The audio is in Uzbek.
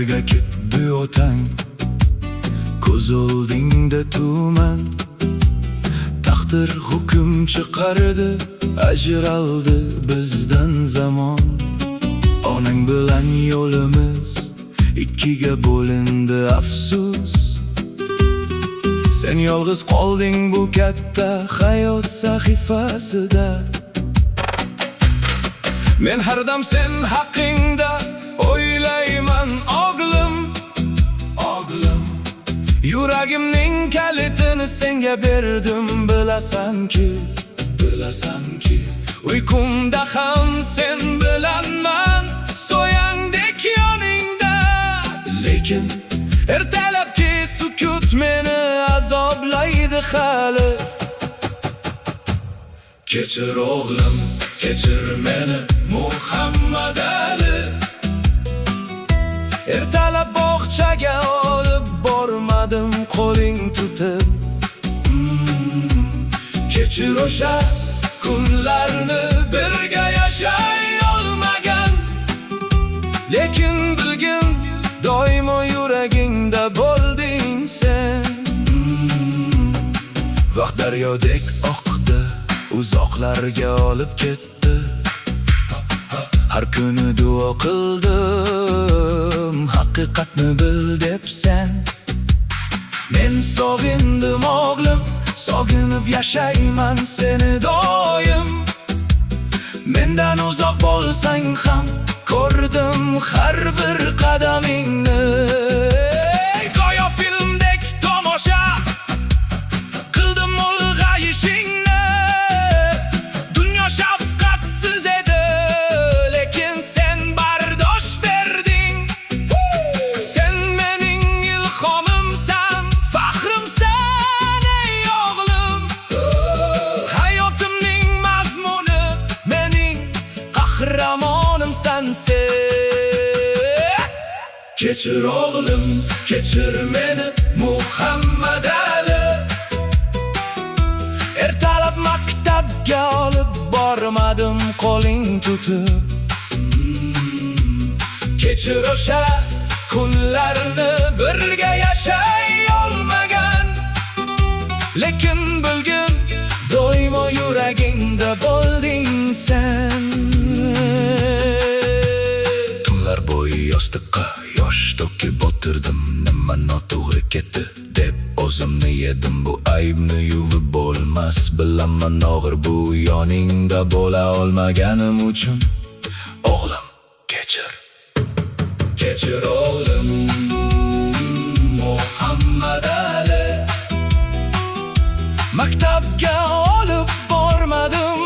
Qayerga ketdi otang? Ko'z oldingda tuman. Taqdir hukm chiqardi, ajraldi bizdan zamon. Onang bilan yo'limiz ikkiga bo'lindi, afsus. Sen yolg'iz qolding bu katta hayot sahifasida. Men har dam sen haqingda o'ylayman, o'g'lim. Yuragimning kalitini senga berdim, bilasanki. Uyqumda ham sen bilanman, so'yangdek yoningda. Lekin ertalabki sukut meni azoblaydi hali. Kechir o'g'lim, kechir meni Muhammad Ali. Ertalab bog'chaga olib bormadim qo'ling tutib. Kechir o'sha kunlarni birga yashay olmagan. Lekin bilgin, doimo yuragingda bo'lding sen. Vaqt daryodek oqdi, uzoqlarga olib ketdi. Har kuni duo qildim, haqiqatni bil deb sen. Men sog'indim o'g'lim, sog'inib yashayman seni doim. Mendan uzoq bo'lsang ham ko'rdim har bir qadamingni. Go'yo filmdek tomosha qildim ulg'ayishingni. Dunyo shafqatsiz edi, lekin sen bardosh berding. Sen mening ilhomimsan, faxrimsan ey o'g'lim. Hayotimning mazmuni, mening qahramonimsan sen. Kechir o'g'lim, kechir meni Muhammad Ali. Ertalab maktabga olib bormadim qo'ling tutib. Kechir o'sha kunlarni birga yashay olmagan. Lekin bilgin, doimo yuragingda bo'lding sen. Tunlar bo'yi yostiqqa yosh to'kib o'tirdim. Nima noto'g'ri ketdi deb o'zimni yedim. Bu aybni yuvib bo'lmas, bilaman og'ir bu yoningda bo'la olmaganim uchun. O'g'lim, kechir. Kechir o'g'lim Muhammad Ali. Maktabga olib bormadim